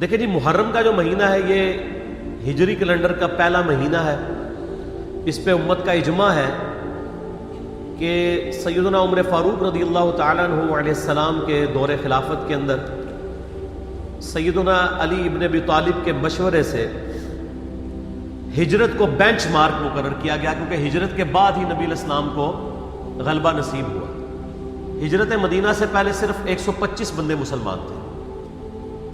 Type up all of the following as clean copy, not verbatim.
دیکھیں جی، محرم کا جو مہینہ ہے یہ ہجری کیلنڈر کا پہلا مہینہ ہے۔ اس پہ امت کا اجماع ہے کہ سیدنا عمر فاروق رضی اللہ تعالیٰ عنہ علیہ السلام کے دور خلافت کے اندر سیدنا علی ابن ابی طالب کے مشورے سے ہجرت کو بینچ مارک مقرر کیا گیا، کیونکہ ہجرت کے بعد ہی نبی علیہ السلام کو غلبہ نصیب ہوا۔ ہجرت مدینہ سے پہلے صرف 125 بندے مسلمان تھے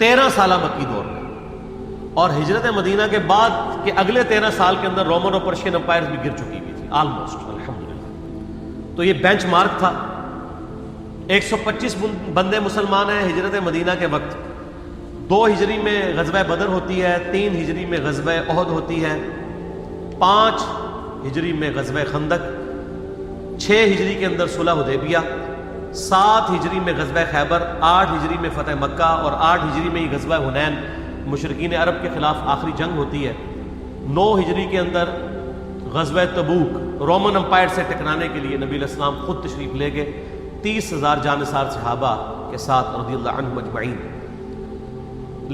13 سالہ مکی دور میں، اور ہجرت مدینہ کے بعد کے اگلے 13 سال کے اندر رومن اور پرشین امپائرز بھی گر چکی ہوئی تھی آلموسٹ، الحمدللہ۔ تو یہ بینچ مارک تھا۔ 125 بندے مسلمان ہیں ہجرت مدینہ کے وقت۔ 2 ہجری میں غزوہ بدر ہوتی ہے، 3 ہجری میں غزوہ احد ہوتی ہے، 5 ہجری میں غزوہ خندق، 6 ہجری کے اندر صلح حدیبیہ، 7 ہجری میں غزوہ خیبر، 8 ہجری میں فتح مکہ، اور 8 ہجری میں ہی غزوہ حنین مشرکین عرب کے خلاف آخری جنگ ہوتی ہے۔ 9 ہجری کے اندر غزوہ تبوک رومن امپائر سے ٹکرانے کے لیے نبی علیہ السلام خود تشریف لے گئے 30,000 جانثار صحابہ کے ساتھ رضی اللہ عنہم اجمعین۔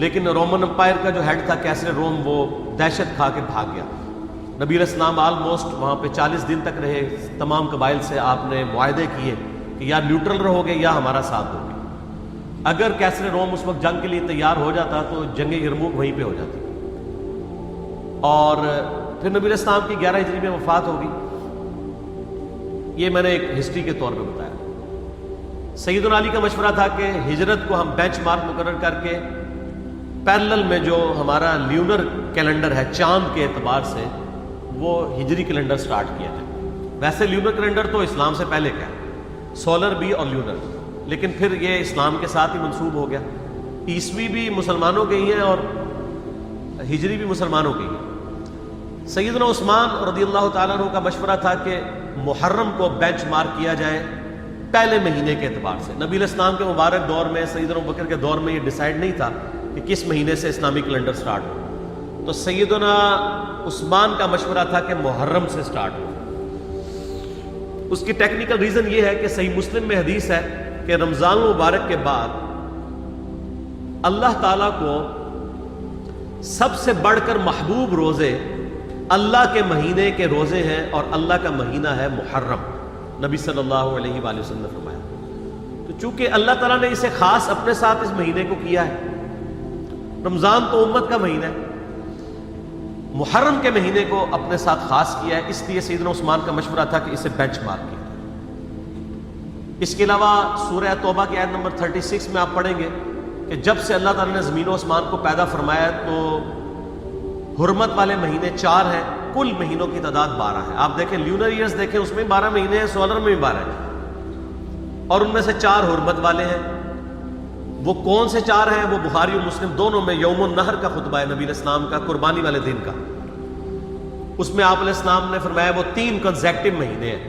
لیکن رومن امپائر کا جو ہیڈ تھا کیسر روم، وہ دہشت کھا کے بھاگ گیا۔ نبی علیہ السلام آلموسٹ وہاں پہ 40 دن تک رہے۔ تمام قبائل سے آپ نے معاہدے کیے کہ یا نیوٹرل رہو گے یا ہمارا ساتھ دو گے۔ اگر کیسر روم اس وقت جنگ کے لیے تیار ہو جاتا تو جنگ یرموک وہیں پہ ہو جاتی، اور پھر نبی علیہ السلام کی 11 ہجری میں وفات ہوگی۔ یہ میں نے ایک ہسٹری کے طور پہ بتایا۔ سیدنا علی کا مشورہ تھا کہ ہجرت کو ہم بینچ مارک مقرر کر کے پیرلل میں جو ہمارا لیونر کیلنڈر ہے چاند کے اعتبار سے، وہ ہجری کیلنڈر سٹارٹ کیا جائے۔ ویسے لیونر کیلنڈر تو اسلام سے پہلے کا ہے، سولر بھی اور لیونر، لیکن پھر یہ اسلام کے ساتھ ہی منسوب ہو گیا۔ عیسوی بھی مسلمانوں کے ہی ہیں اور ہجری بھی مسلمانوں کے ہی ہیں۔ سیدنا عثمان رضی اللہ تعالیٰ عنہ کا مشورہ تھا کہ محرم کو بینچ مارک کیا جائے پہلے مہینے کے اعتبار سے۔ نبی علیہ السلام کے مبارک دور میں، سیدنا ابوبکر کے دور میں یہ ڈیسائیڈ نہیں تھا کہ کس مہینے سے اسلامی کیلنڈر سٹارٹ ہو، تو سیدنا عثمان کا مشورہ تھا کہ محرم سے سٹارٹ ہو۔ اس کی ٹیکنیکل ریزن یہ ہے کہ صحیح مسلم میں حدیث ہے کہ رمضان المبارک کے بعد اللہ تعالیٰ کو سب سے بڑھ کر محبوب روزے اللہ کے مہینے کے روزے ہیں، اور اللہ کا مہینہ ہے محرم، نبی صلی اللہ علیہ وآلہ وسلم نے فرمایا۔ تو چونکہ اللہ تعالیٰ نے اسے خاص اپنے ساتھ اس مہینے کو کیا ہے، رمضان تو امت کا مہینہ ہے، محرم کے مہینے کو اپنے ساتھ خاص کیا ہے، اس لیے سیدنا عثمان کا مشورہ تھا کہ اسے بینچ مارک کیا۔ اس کے علاوہ سورہ توبہ کی آیت نمبر 36 میں آپ پڑھیں گے کہ جب سے اللہ تعالیٰ نے زمین و آسمان کو پیدا فرمایا تو حرمت والے مہینے 4 ہیں، کل مہینوں کی تعداد 12 ہے۔ آپ دیکھیں لیونر ایئرز دیکھیں، اس میں 12 مہینے ہیں، سولر میں بھی 12 ہیں، اور ان میں سے 4 حرمت والے ہیں۔ وہ کون سے 4 ہیں؟ وہ بخاری اور مسلم دونوں میں یوم النحر کا خطبہ ہے نبی علیہ السلام کا، قربانی والے دن کا۔ اس میں آپ علیہ السلام نے فرمایا وہ 3 کنزیکٹیو مہینے ہیں،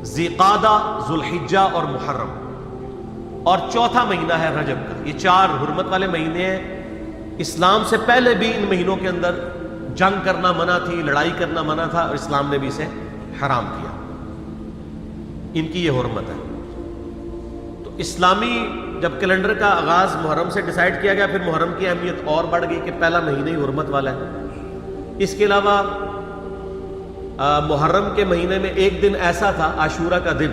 ذی قعدہ، ذوالحجہ اور محرم، اور چوتھا مہینہ ہے رجب کا۔ یہ 4 حرمت والے مہینے ہیں۔ اسلام سے پہلے بھی ان مہینوں کے اندر جنگ کرنا منع تھی، لڑائی کرنا منع تھا، اور اسلام نے بھی اسے حرام کیا۔ ان کی یہ حرمت ہے۔ تو اسلامی جب کیلنڈر کا آغاز محرم سے ڈیسائیڈ کیا گیا، پھر محرم کی اہمیت اور بڑھ گئی کہ پہلا مہینہ ہی حرمت والا ہے۔ اس کے علاوہ محرم کے مہینے میں ایک دن ایسا تھا، عاشورہ کا دن،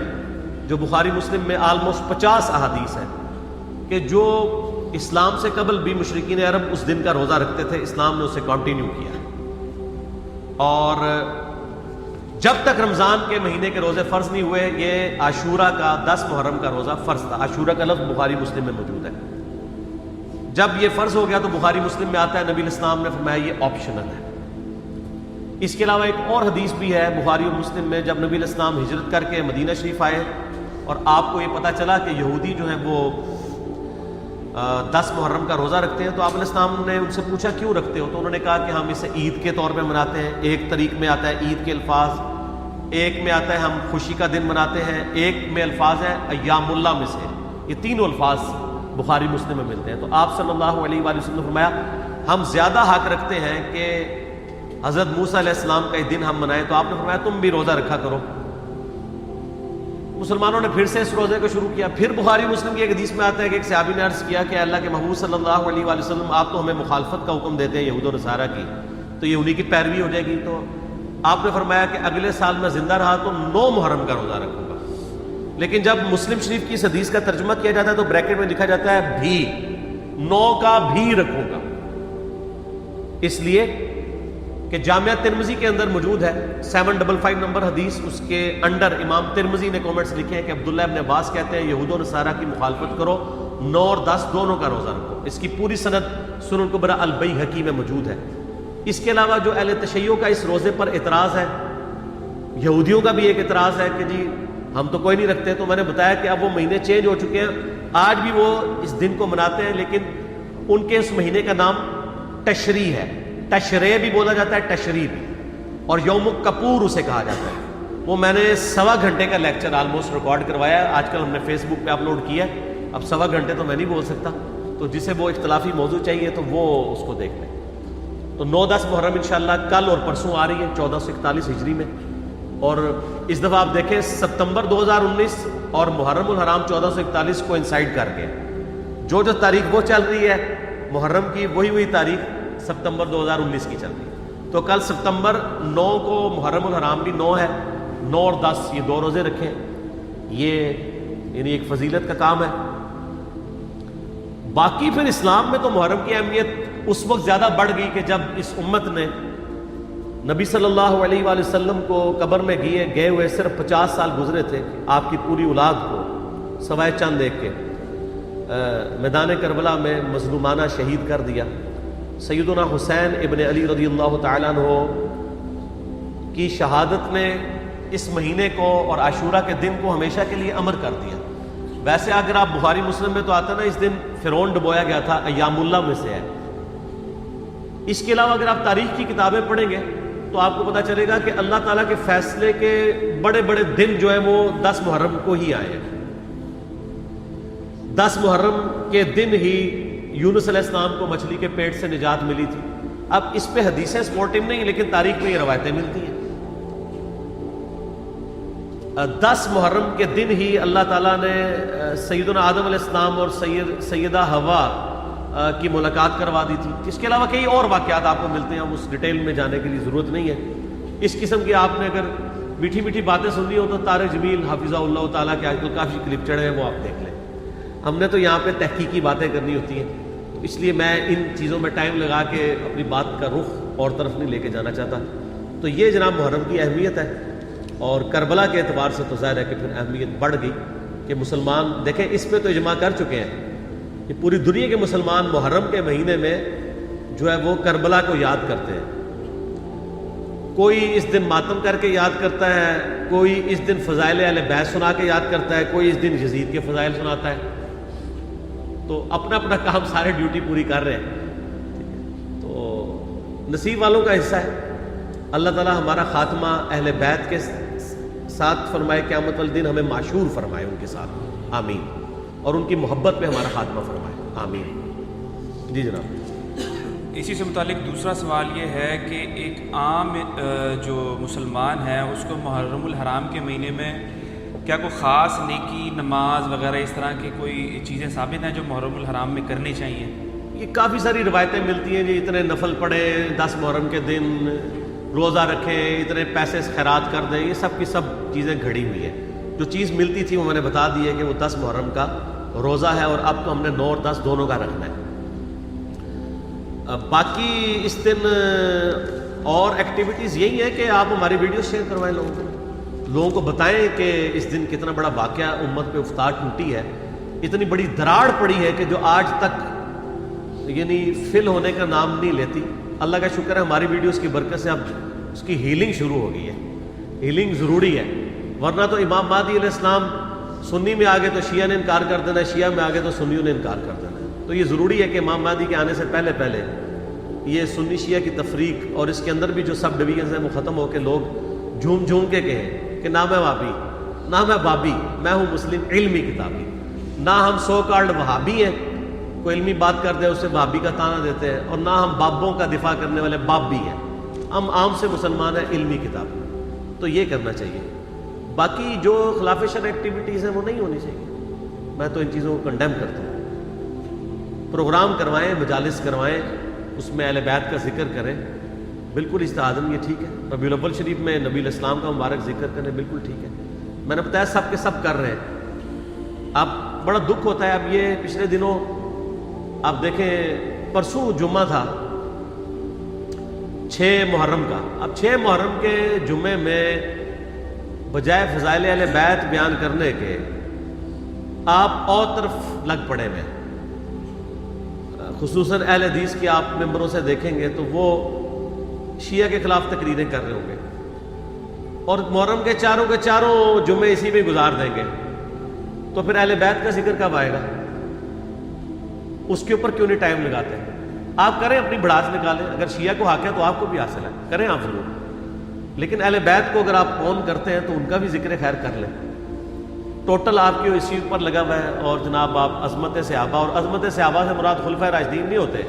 جو بخاری مسلم میں آلموسٹ 50 احادیث ہیں کہ جو اسلام سے قبل بھی مشرکین عرب اس دن کا روزہ رکھتے تھے، اسلام نے اسے کنٹینیو کیا ہے۔ اور جب تک رمضان کے مہینے کے روزے فرض نہیں ہوئے، یہ عاشورہ کا 10 محرم کا روزہ فرض تھا۔ عاشورہ کا لفظ بخاری مسلم میں موجود ہے۔ جب یہ فرض ہو گیا تو بخاری مسلم میں آتا ہے نبی علیہ السلام نے فرمایا یہ آپشنل ہے۔ اس کے علاوہ ایک اور حدیث بھی ہے بخاری اور مسلم میں، جب نبی علیہ السلام ہجرت کر کے مدینہ شریف آئے اور آپ کو یہ پتہ چلا کہ یہودی جو ہیں وہ 10 محرم کا روزہ رکھتے ہیں، تو آپ علیہ السلام نے ان سے پوچھا کیوں رکھتے ہو؟ تو انہوں نے کہا کہ ہم اسے عید کے طور پہ مناتے ہیں۔ ایک طریق میں آتا ہے عید کے الفاظ، ایک میں آتا ہے ہم خوشی کا دن مناتے ہیں، ایک میں الفاظ ہے ایام اللہ میں سے۔ یہ تینوں الفاظ بخاری مسلم میں ملتے ہیں۔ تو آپ صلی اللہ علیہ وآلہ وسلم نے فرمایا ہم زیادہ حق رکھتے ہیں کہ حضرت موسیٰ علیہ السلام کا یہ دن ہم منائیں، تو آپ نے فرمایا تم بھی روزہ رکھا کرو۔ مسلمانوں نے پھر سے اس روزے کو شروع کیا. پھر بخاری مسلم کی ایک حدیث میں آتا ہے کہ ایک صحابی نے عرض کیا کہ اللہ کے محبوب صلی اللہ علیہ وآلہ وسلم آپ تو ہمیں مخالفت کا حکم دیتے ہیں یہود و نصارہ کی, تو یہ انہی کی پیروی ہو جائے گی. تو آپ نے فرمایا کہ اگلے سال میں زندہ رہا تو 9 محرم کا روزہ رکھوں گا. لیکن جب مسلم شریف کی اس حدیث کا ترجمہ کیا جاتا ہے تو بریکٹ میں لکھا جاتا ہے بھی, 9 کا بھی رکھوں گا, اس لیے کہ جامعہ ترمذی کے اندر موجود ہے 755 نمبر حدیث, اس کے انڈر امام ترمذی نے کامنٹس لکھے ہیں کہ عبداللہ ابن عباس کہتے ہیں یہود و نصارہ کی مخالفت کرو, 9 اور 10 دونوں کا روزہ رکھو. اس کی پوری سند سنن الکبریٰ البیہقی میں موجود ہے. اس کے علاوہ جو اہل تشیع کا اس روزے پر اعتراض ہے, یہودیوں کا بھی ایک اعتراض ہے کہ جی ہم تو کوئی نہیں رکھتے, تو میں نے بتایا کہ اب وہ مہینے چینج ہو چکے ہیں, آج بھی وہ اس دن کو مناتے ہیں, لیکن ان کے اس مہینے کا نام تشریع ہے. تشریع بھی بولا جاتا ہے, تشریع بھی, اور یوم کپور اسے کہا جاتا ہے. وہ میں نے 1.25 گھنٹے کا لیکچر آلموسٹ ریکارڈ کروایا, آج کل ہم نے فیس بک پہ اپلوڈ کیا ہے. اب 1.25 گھنٹے تو میں نہیں بول سکتا, تو جسے وہ اختلافی موضوع چاہیے تو وہ اس کو دیکھ لیں. تو 9-10 محرم انشاءاللہ کل اور پرسوں آ رہی ہے 1441 ہجری میں, اور اس دفعہ آپ دیکھیں ستمبر 2019 اور محرم الحرام 1441 کو انسائڈ کر کے جو تاریخ وہ چل رہی ہے محرم کی, وہی تاریخ ستمبر 2019 کی چل رہی ہے. تو کل ستمبر 9 کو محرم الحرام بھی 9 ہے, 9 اور 10 یہ 2 روزے رکھیں, یہ یعنی ایک فضیلت کا کام ہے. باقی پھر اسلام میں تو محرم کی اہمیت اس وقت زیادہ بڑھ گئی کہ جب اس امت نے نبی صلی اللہ علیہ وآلہ وسلم کو قبر میں گئے ہوئے صرف 50 سال گزرے تھے, آپ کی پوری اولاد کو سوائے چند ایک کے میدان کربلا میں مظلومانہ شہید کر دیا. سیدنا حسین ابن علی رضی اللہ تعالیٰ عنہ کی شہادت نے اس مہینے کو اور عاشورہ کے دن کو ہمیشہ کے لیے امر کر دیا. ویسے اگر آپ بخاری مسلم میں تو آتا نا اس دن فرعون ڈبویا گیا تھا, ایام اللہ میں سے ہے. اس کے علاوہ اگر آپ تاریخ کی کتابیں پڑھیں گے تو آپ کو پتہ چلے گا کہ اللہ تعالیٰ کے فیصلے کے بڑے بڑے دن جو ہیں وہ 10 محرم کو ہی آئے ہیں. 10 محرم کے دن ہی یونس علیہ السلام کو مچھلی کے پیٹ سے نجات ملی تھی. اب اس پہ حدیثیں سپورٹنگ نہیں لیکن تاریخ میں یہ روایتیں ملتی ہیں. 10 محرم کے دن ہی اللہ تعالیٰ نے سیدنا آدم علیہ السلام اور سیدہ حوا کی ملاقات کروا دی تھی. اس کے علاوہ کئی اور واقعات آپ کو ملتے ہیں, اس ڈیٹیل میں جانے کے لیے ضرورت نہیں ہے. اس قسم کی آپ نے اگر میٹھی میٹھی باتیں سننی ہو تو طارق جمیل حافظہ اللہ تعالیٰ کے آج کل کافی کلپ چڑھے ہیں, وہ آپ دیکھ لیں. ہم نے تو یہاں پہ تحقیقی باتیں کرنی ہوتی ہیں, تو اس لیے میں ان چیزوں میں ٹائم لگا کے اپنی بات کا رخ اور طرف نہیں لے کے جانا چاہتا. تو یہ جناب محرم کی اہمیت ہے, اور کربلا کے اعتبار سے تو ظاہر ہے کہ پھر اہمیت بڑھ گئی کہ مسلمان دیکھیں اس پہ تو اجماع کر چکے ہیں کہ پوری دنیا کے مسلمان محرم کے مہینے میں جو ہے وہ کربلا کو یاد کرتے ہیں. کوئی اس دن ماتم کر کے یاد کرتا ہے, کوئی اس دن فضائل اہل بیت سنا کے یاد کرتا ہے, کوئی اس دن یزید کے فضائل سناتا ہے. تو اپنا اپنا کام سارے ڈیوٹی پوری کر رہے ہیں. تو نصیب والوں کا حصہ ہے. اللہ تعالیٰ ہمارا خاتمہ اہل بیت کے ساتھ فرمائے, قیامت والے دن ہمیں معشور فرمائے ان کے ساتھ, آمین, اور ان کی محبت پہ ہمارا خاتمہ فرمائے, آمین. جی جناب. اسی سے متعلق دوسرا سوال یہ ہے کہ ایک عام جو مسلمان ہے اس کو محرم الحرام کے مہینے میں کیا کوئی خاص نیکی, نماز وغیرہ اس طرح کی کوئی چیزیں ثابت ہیں جو محرم الحرام میں کرنی چاہیے؟ یہ کافی ساری روایتیں ملتی ہیں جی, اتنے نفل پڑھیں 10 محرم کے دن, روزہ رکھیں, اتنے پیسے خیرات کر دیں, یہ سب کی سب چیزیں گھڑی ہوئی ہیں. جو چیز ملتی تھی وہ میں نے بتا دی ہے کہ وہ 10 محرم کا روزہ ہے, اور اب تو ہم نے 9 اور 10 دونوں کا رکھنا ہے. باقی اس دن اور ایکٹیویٹیز یہی ہیں کہ آپ ہماری ویڈیو شیئر کروائیں لوگوں کو بتائیں کہ اس دن کتنا بڑا واقعہ امت پہ افتاد ٹوٹی ہے, اتنی بڑی دراڑ پڑی ہے کہ جو آج تک یعنی فل ہونے کا نام نہیں لیتی. اللہ کا شکر ہے ہماری ویڈیوز کی برکت سے اب اس کی ہیلنگ شروع ہو گئی ہے. ہیلنگ ضروری ہے, ورنہ تو امام مہدی علیہ السلام سنی میں آگے تو شیعہ نے انکار کر دینا, شیعہ میں آگے تو سنیوں نے انکار کر دینا. تو یہ ضروری ہے کہ امام مہدی کے آنے سے پہلے پہلے یہ سنی شیعہ کی تفریق اور اس کے اندر بھی جو سب ڈویژنز ہیں وہ ختم ہو کے لوگ جھوم جھوم کے کہیں کہ نہ میں وہابی, نہ میں بابی, میں ہوں مسلم علمی کتابی. نہ ہم سو کارڈ وہابی ہیں, کوئی علمی بات کر دے اسے وہابی کا تانا دیتے ہیں, اور نہ ہم بابوں کا دفاع کرنے والے باب بھی ہیں. ہم عام سے مسلمان ہیں, علمی کتاب. تو یہ کرنا چاہیے. باقی جو خلاف شرع ایکٹیویٹیز ہیں وہ نہیں ہونی چاہیے. میں تو ان چیزوں کو کنڈیم کرتا ہوں. پروگرام کروائیں, مجالس کروائیں, اس میں اہل بیت کا ذکر کریں, بالکل اجتہاداً یہ ٹھیک ہے. ربیع الاول شریف میں نبی الاسلام کا مبارک ذکر کریں, بالکل ٹھیک ہے. میں نے بتایا سب کے سب کر رہے ہیں. اب بڑا دکھ ہوتا ہے. اب یہ پچھلے دنوں آپ دیکھیں, پرسوں جمعہ تھا 6 محرم کا. اب 6 محرم کے جمعے میں بجائے فضائل اہل بیت بیان کرنے کے آپ اور طرف لگ پڑے ہوئے. خصوصاً اہل حدیث کی آپ ممبروں سے دیکھیں گے تو وہ شیعہ کے خلاف تقریریں کر رہے ہوں گے, اور محرم کے چاروں جمعے اسی میں گزار دیں گے. تو پھر اہل بیت کا ذکر کب آئے گا؟ اس کے اوپر کیوں نہیں ٹائم لگاتے؟ آپ کریں, اپنی بڑاس نکالیں. اگر شیعہ کو حق ہے تو آپ کو بھی حاصل ہے, کریں آپ ضرور. لیکن اہل بیت کو اگر آپ اون کرتے ہیں تو ان کا بھی ذکر خیر کر لیں. ٹوٹل آپ کی اسی اوپر لگا ہوا ہے. اور جناب آپ عظمت صحابہ, اور عظمت صحابہ سے مراد خلفائے راشدین نہیں ہوتے,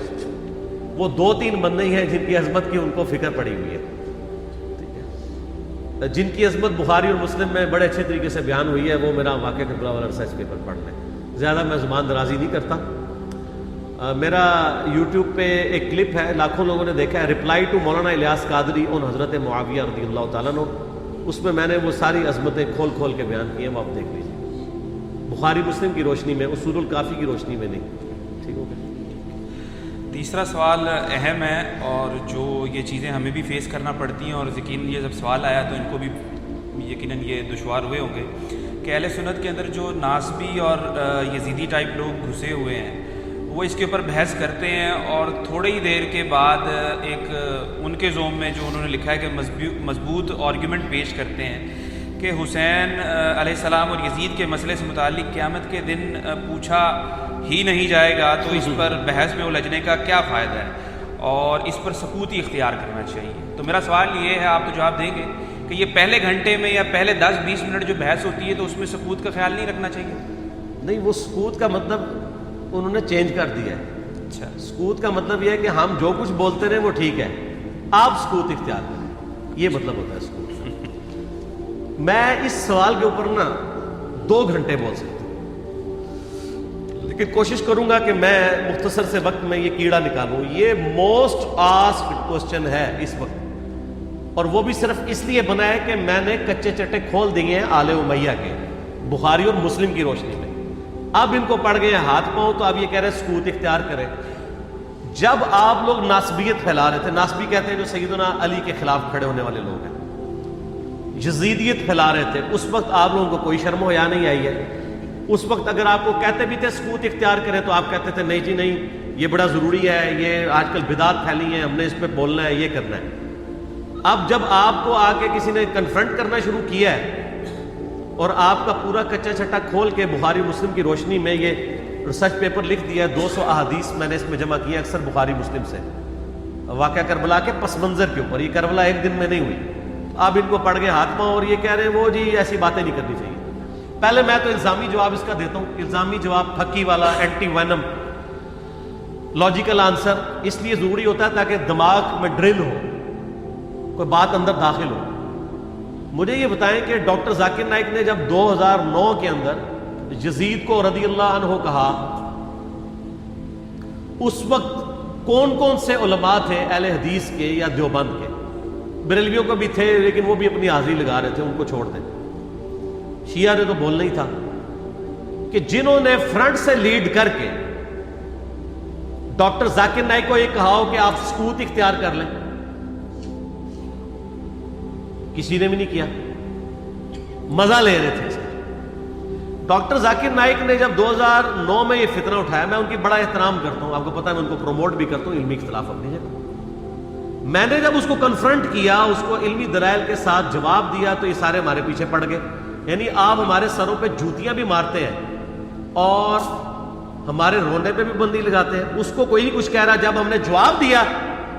وہ 2-3 بندے ہی ہیں جن کی عظمت کی ان کو فکر پڑی ہوئی ہے. ٹھیک ہے, جن کی عظمت بخاری اور مسلم میں بڑے اچھے طریقے سے بیان ہوئی ہے, وہ میرا واقعہ کربلا والا ریسرچ پیپر پڑھ لیں. زیادہ میں زبان درازی نہیں کرتا. میرا یوٹیوب پہ ایک کلپ ہے, لاکھوں لوگوں نے دیکھا ہے, رپلائی ٹو مولانا الیاس قادری اون حضرت معاویہ رضی اللہ تعالیٰ عنہ. اس میں نے وہ ساری عظمتیں کھول کے بیان کی ہیں, وہ آپ دیکھ لیجیے. بخاری مسلم کی روشنی میں, اصول الکافی کی روشنی میں نہیں. ٹھیک ہو گیا. تیسرا سوال اہم ہے, اور جو یہ چیزیں ہمیں بھی فیس کرنا پڑتی ہیں, اور یقیناً یہ جب سوال آیا تو ان کو بھی یقیناً یہ دشوار ہوئے ہوں گے کہ اہل سنت کے اندر جو ناسبی اور یزیدی ٹائپ لوگ گھسے ہوئے ہیں وہ اس کے اوپر بحث کرتے ہیں, اور تھوڑی ہی دیر کے بعد ایک ان کے زوم میں جو انہوں نے لکھا ہے کہ مضبوط آرگیومنٹ پیش کرتے ہیں کہ حسین علیہ السلام اور یزید کے مسئلے سے متعلق قیامت کے دن پوچھا ہی نہیں جائے گا تو اس پر بحث میں الجھنے کا کیا فائدہ ہے, اور اس پر سکوت ہی اختیار کرنا چاہیے. تو میرا سوال یہ ہے, آپ تو جواب دیں گے, کہ یہ پہلے گھنٹے میں یا پہلے 10-20 منٹ جو بحث ہوتی ہے تو اس میں سکوت کا خیال نہیں رکھنا چاہیے؟ نہیں, وہ سکوت کا مطلب انہوں نے چینج کر دیا ہے. اچھا, سکوت کا مطلب یہ ہے کہ ہم جو کچھ بولتے رہے وہ ٹھیک ہے, آپ سکوت اختیار کریں, یہ مطلب ہوتا ہے سکوت. میں اس سوال کے اوپر 2 گھنٹے بول سکتا ہوں, لیکن کوشش کروں گا کہ میں مختصر سے وقت میں یہ کیڑا نکالوں. یہ موسٹ آسکڈ کوسچن ہے اس وقت, اور وہ بھی صرف اس لیے بنا ہے کہ میں نے کچے چٹے کھول دیے ہیں آل امیہ کے, بخاری اور مسلم کی روشنی میں. اب ان کو پڑ گئے ہیں ہاتھ پاؤں, تو اب یہ کہہ رہے ہیں سکوت اختیار کریں. جب آپ لوگ ناسبیت پھیلا رہے تھے, ناسبی کہتے ہیں جو سیدنا علی کے خلاف کھڑے ہونے والے لوگ ہیں, یزیدیت پھیلا رہے تھے, اس وقت آپ لوگوں کو کوئی شرم و حیا نہیں آئی ہے. اس وقت اگر آپ کو کہتے بھی تھے سکوت اختیار کریں تو آپ کہتے تھے نہیں جی نہیں, یہ بڑا ضروری ہے, یہ آج کل بدعت پھیلی ہیں, ہم نے اس پہ بولنا ہے, یہ کرنا ہے. اب جب آپ کو آ کے کسی نے کنفرنٹ کرنا شروع کیا ہے, اور آپ کا پورا کچا چھٹا کھول کے بخاری مسلم کی روشنی میں یہ ریسرچ پیپر لکھ دیا ہے, 200 احادیث میں نے اس میں جمع کی ہیں, اکثر بخاری مسلم سے, واقعہ کربلا کے پس منظر کے اوپر. یہ کربلا ایک دن میں نہیں ہوئی. اب ان کو پڑ گئے ہاتھ پاؤں, اور یہ کہہ رہے ہیں وہ جی ایسی باتیں نہیں کرنی چاہیے. پہلے میں تو الزامی جواب اس کا دیتا ہوں, الزامی جواب پھکی والا, اینٹی وینم, لاجیکل آنسر اس لیے ضروری ہوتا ہے تاکہ دماغ میں ڈرل ہو, کوئی بات اندر داخل ہو. مجھے یہ بتائیں کہ ڈاکٹر ذاکر نائک نے جب 2009 کے اندر یزید کو رضی اللہ عنہ کہا, اس وقت کون کون سے علماء تھے اہل حدیث کے یا دیوبند کے؟ بریلویوں کو بھی تھے, لیکن وہ بھی اپنی حاضری لگا رہے تھے, ان کو چھوڑ دیں. شیعہ نے تو بولنا ہی تھا کہ جنہوں نے فرنٹ سے لیڈ کر کے ڈاکٹر ذاکر نائک کو یہ کہا ہو کہ آپ سکوت اختیار کر لیں, کسی نے بھی نہیں کیا, مزہ لے رہے تھے. ڈاکٹر ذاکر نائک نے جب 2009 میں یہ فتنہ اٹھایا, میں ان کی بڑا احترام کرتا ہوں, آپ کو پتا ہے میں ان کو پروموٹ بھی کرتا ہوں, علمی اختلاف اپنی جگہ. میں نے جب اس کو کنفرنٹ کیا, اس کو علمی دلائل کے ساتھ جواب دیا, تو یہ سارے ہمارے پیچھے پڑ گئے. یعنی آپ ہمارے سروں پہ جوتیاں بھی مارتے ہیں اور ہمارے رونے پہ بھی بندی لگاتے ہیں. اس کو کوئی نہیں کچھ کہہ رہا. جب ہم نے جواب دیا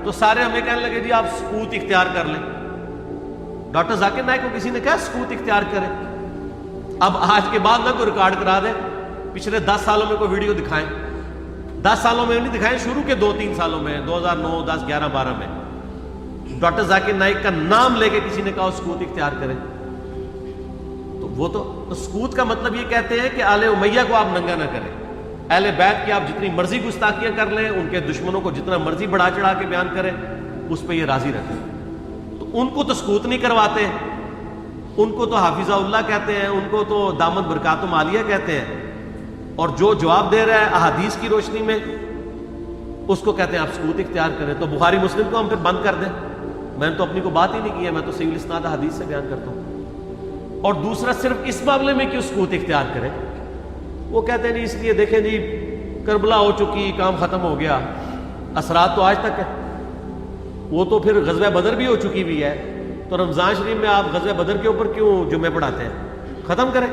تو سارے ہمیں کہنے لگے جی آپ سکوت اختیار کر لیں. ڈاکٹر ذاکر نائک کو کسی نے کہا سکوت اختیار کریں. اب آج کے بعد نہ کوئی ریکارڈ کرا دے, پچھلے 10 سالوں میں کوئی ویڈیو دکھائیں. 10 سالوں میں نہیں دکھائیں, شروع کے 2-3 سالوں میں, 2009, 10, 11, 12 میں ڈاکٹر ذاکر نائک کا نام لے کے کسی نے کہا سکوت اختیار کریں. وہ تو سکوت کا مطلب یہ کہتے ہیں کہ آل امیہ کو آپ ننگا نہ کریں، اہل بیت کی آپ جتنی مرضی گستاخیاں کر لیں، ان کے دشمنوں کو جتنا مرضی بڑھا چڑھا کے بیان کریں، اس پہ یہ راضی رہتے ہیں۔ تو ان کو تو سکوت نہیں کرواتے، ان کو تو حافظہ اللہ کہتے ہیں، ان کو تو دامن برکات مالیہ کہتے ہیں، اور جو جواب دے رہا ہے احادیث کی روشنی میں اس کو کہتے ہیں آپ سکوت اختیار کریں۔ تو بخاری مسلم کو ہم پھر بند کر دیں؟ میں نے تو اپنی کو بات ہی نہیں کی ہے، میں تو صحیح الاسناد حدیث سے بیان کرتا ہوں۔ اور دوسرا صرف اس معاملے میں کیوں سکوت اختیار کریں؟ وہ کہتے ہیں نہیں اس لیے دیکھیں جی کربلا ہو چکی، کام ختم ہو گیا، اثرات تو آج تک ہے، وہ تو پھر غزوہ بدر بھی ہو چکی بھی ہے، تو رمضان شریف میں آپ غزوہ بدر کے اوپر کیوں جمعے پڑھاتے ہیں؟ ختم کریں،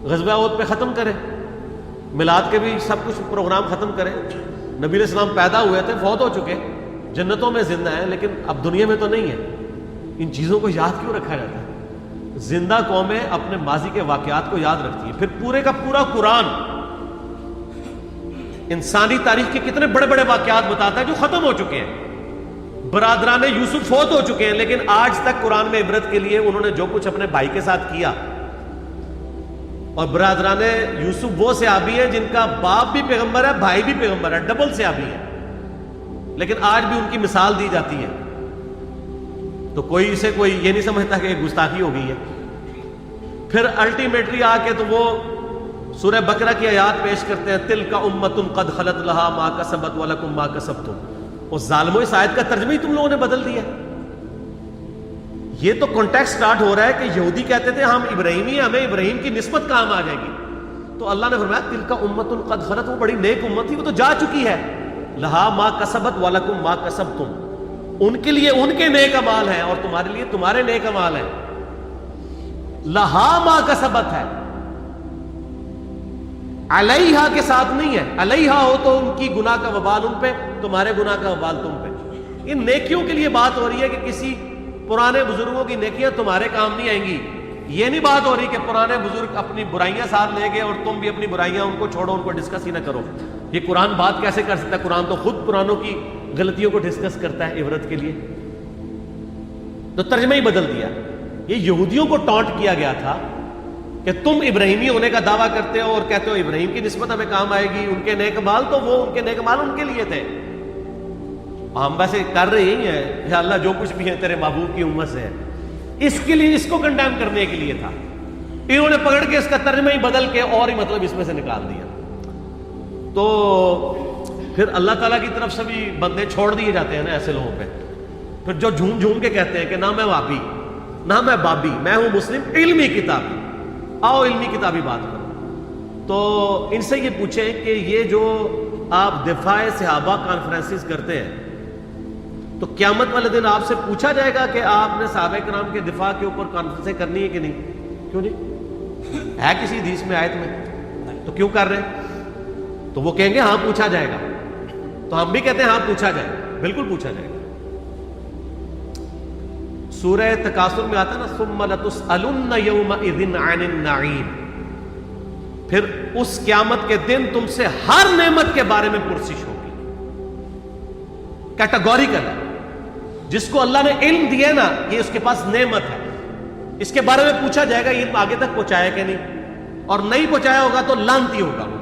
غزوہ احد پہ ختم کریں، میلاد کے بھی سب کچھ پروگرام ختم کریں۔ نبی علیہ السلام پیدا ہوئے تھے، فوت ہو چکے، جنتوں میں زندہ ہیں، لیکن اب دنیا میں تو نہیں ہے۔ ان چیزوں کو یاد کیوں رکھا جاتا ہے؟ زندہ قومیں اپنے ماضی کے واقعات کو یاد رکھتی ہیں۔ پھر پورے کا پورا قرآن انسانی تاریخ کے کتنے بڑے بڑے واقعات بتاتا ہے جو ختم ہو چکے ہیں۔ برادران یوسف فوت ہو چکے ہیں، لیکن آج تک قرآن میں عبرت کے لیے انہوں نے جو کچھ اپنے بھائی کے ساتھ کیا، اور برادران یوسف وہ صحابی ہیں جن کا باپ بھی پیغمبر ہے، بھائی بھی پیغمبر ہے، ڈبل صحابی ہے، لیکن آج بھی ان کی مثال دی جاتی ہے۔ تو کوئی اسے کوئی یہ نہیں سمجھتا کہ ایک گستاخی ہو گئی ہے۔ پھر الٹیمیٹلی آ کے تو وہ سورہ بقرہ کی آیات پیش کرتے ہیں، تلک امۃ قد خلت لہا ما کسبت ولکم ما کسبتم۔ اور ظالموں اس آیت کا ترجمہ ہی تم لوگوں نے بدل دیا۔ یہ تو کانٹیکسٹ سٹارٹ ہو رہا ہے کہ یہودی کہتے تھے ہم ابراہیمی ہیں، ہمیں ابراہیم کی نسبت کام آ جائے گی، تو اللہ نے فرمایا تلک امۃ قد خلت، وہ بڑی نیک امت تھی، وہ تو جا چکی ہے، لہا ما کسبت ولکم ما کسبتم، ان کے لیے ان کے نیک اعمال ہیں اور تمہارے لیے تمہارے نیک اعمال ہیں۔ لہا ما کسبت ہے، علیہا کے ساتھ نہیں ہے۔ علیہا ہو تو ان کی گناہ کا وبال ان پہ، تمہارے گناہ کا وبال تم پہ۔ ان نیکیوں کے لیے بات ہو رہی ہے کہ کسی پرانے بزرگوں کی نیکیاں تمہارے کام نہیں آئیں گی۔ یہ نہیں بات ہو رہی کہ پرانے بزرگ اپنی برائیاں ساتھ لے گئے اور تم بھی اپنی برائیاں ان کو چھوڑو، ان کو ڈسکس ہی نہ کرو۔ یہ قرآن بات کیسے کر سکتا ہے؟ قرآن تو خود پرانوں کی غلطیوں کو ڈسکس کرتا ہے عبرت کے لیے۔ تو ترجمہ ہی بدل دیا۔ یہ یہودیوں کو ٹانٹ کیا گیا تھا کہ تم ابراہیمی ہونے کا دعویٰ کرتے ہو اور کہتے ہو ابراہیم کی نسبت ہمیں کام آئے گی، ان کے نیک مال تو وہ ان کے نیک مال ان کے لیے تھے۔ ہم ویسے کر رہے ہی ہیں، یا اللہ جو کچھ بھی ہے تیرے محبوب کی امت سے ہے، اس کے لیے اس کو کنڈیم کرنے کے لیے تھا۔ انہوں نے پکڑ کے اس کا ترجمہ ہی بدل کے اور ہی مطلب اس میں سے نکال دیا۔ تو پھر اللہ تعالیٰ کی طرف سے بھی بندے چھوڑ دیے جاتے ہیں نا ایسے لوگوں پہ، پھر جو جھوم جھوم کے کہتے ہیں کہ نہ میں وابی نہ میں بابی، میں ہوں مسلم علمی کتابی، آؤ علمی کتابی بات کرو۔ تو ان سے یہ پوچھیں کہ یہ جو آپ دفاع صحابہ کانفرنسز کرتے ہیں، تو قیامت والے دن آپ سے پوچھا جائے گا کہ آپ نے صحابہ کرام کے دفاع کے اوپر کانفرنسیں کرنی ہے کہ نہیں؟ کیوں نہیں؟ ہے کسی حدیث میں، آیت میں؟ تو کیوں کر رہے ہیں؟ تو وہ کہیں گے ہاں پوچھا جائے گا، تو ہم بھی کہتے ہیں ہاں پوچھا جائے گا، بالکل پوچھا جائے گا۔ سورہ تکاثر میں آتا ہے نا ثم لتسألن یومئذ عن النعیم، پھر اس قیامت کے دن تم سے ہر نعمت کے بارے میں پرسش ہوگی۔ کیٹاگوریکل ہے، جس کو اللہ نے علم دیا نا یہ اس کے پاس نعمت ہے، اس کے بارے میں پوچھا جائے گا علم آگے تک پہنچایا کہ نہیں، اور نہیں پہنچایا ہوگا تو لعنتی ہوگا وہ۔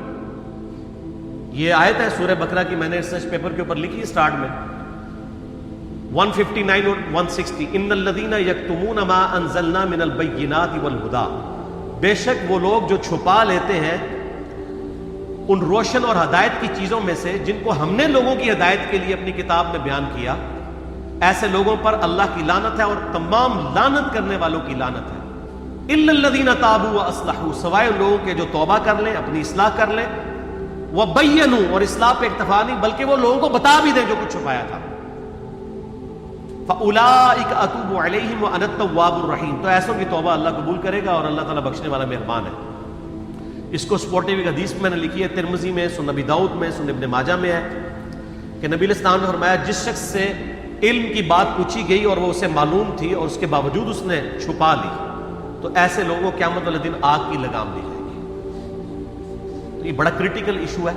یہ آیت ہے سورہ بقرہ کی، میں نے ریسرچ پیپر کے اوپر لکھی سٹارٹ میں 159 اور 160، ان الذین یکتمون ما انزلنا من البینات والہدی، بے شک وہ لوگ جو چھپا لیتے ہیں ان روشن اور ہدایت کی چیزوں میں سے جن کو ہم نے لوگوں کی ہدایت کے لیے اپنی کتاب میں بیان کیا، ایسے لوگوں پر اللہ کی لعنت ہے اور تمام لعنت کرنے والوں کی لعنت ہے۔ الا الذین تابوا واصلحوا، سوائے ان لوگوں کے جو توبہ کر لیں، اپنی اصلاح کر لیں، وبینوا، اور اصلاح پہ اکتفا نہیں بلکہ وہ لوگوں کو بتا بھی دیں جو کچھ چھپایا تھا، فَأُولَٰئِكَ أَتُوبُ عَلَيْهِمْ وَأَنَا التَّوَّابُ الرَّحِيمُ، تو ایسوں کی توبہ اللہ قبول کرے گا اور اللہ تعالیٰ بخشنے والا مہربان ہے۔ اس کو سپورٹیو ایک حدیث میں نے لکھی ہے، ترمذی میں، سنن ابی داؤد میں، سنن ابن ماجہ میں ہے کہ نبی علیہ السلام نے فرمایا جس شخص سے علم کی بات پوچھی گئی اور وہ اسے معلوم تھی اور اس کے باوجود اس نے چھپا لی، تو ایسے لوگوں قیامت والے دن آگ کی لگام دی جائے گی۔ تو یہ بڑا کریٹیکل ایشو ہے۔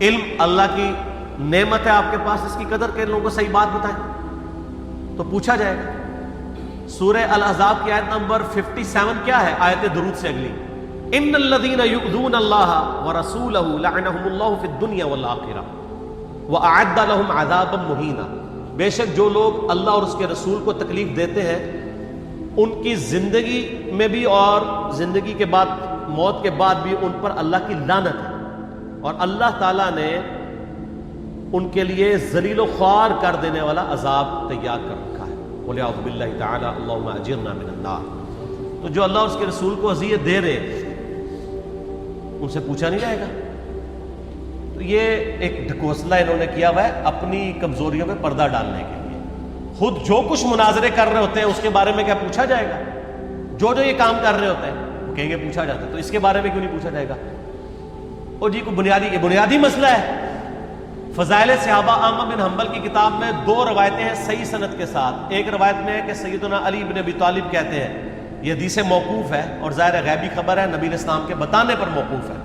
علم اللہ کی نعمت ہے آپ کے پاس، اس کی قدر کے لوگوں کو صحیح بات بتائیں تو پوچھا جائے گا۔ سورہ الاحزاب کی آیت نمبر 57 کیا ہے؟ آیت درود سے اگلی، ان الذین یؤذون اللہ ورسولہ لعنہم اللہ فی الدنیا والآخرہ واعد لهم عذابا مہینا، بے شک جو لوگ اللہ اور اس کے رسول کو تکلیف دیتے ہیں ان کی زندگی میں بھی اور زندگی کے بعد، موت کے بعد بھی ان پر اللہ کی لعنت ہے، اور اللہ تعالیٰ نے ان کے لیے ذلیل و خوار کر دینے والا عذاب تیار کر رکھا ہے۔ قل اعوذ باللہ تعالی اللہم اجرنا من النار۔ تو جو اللہ اور اس کے رسول کو اذیت دے رہے ان سے پوچھا نہیں جائے گا؟ تو یہ ایک ڈھکوسلا انہوں نے کیا ہوا ہے اپنی کمزوریوں پہ پردہ ڈالنے کے لیے۔ خود جو کچھ مناظرے کر رہے ہوتے ہیں اس کے بارے میں کیا پوچھا جائے گا؟ جو یہ کام کر رہے ہوتے ہیں وہ کہیں گے پوچھا جاتا ہے، تو اس کے بارے میں کیوں نہیں پوچھا جائے گا؟ اور جی کوئی بنیادی مسئلہ ہے۔ فضائل صحابہ احمد بن حنبل کی کتاب میں 2 روایتیں ہیں صحیح سند کے ساتھ۔ ایک روایت میں ہے کہ سیدنا علی بن ابی طالب کہتے ہیں، یہ حدیث موقوف ہے اور ظاہر غیبی خبر ہے، نبی اسلام کے بتانے پر موقوف ہے،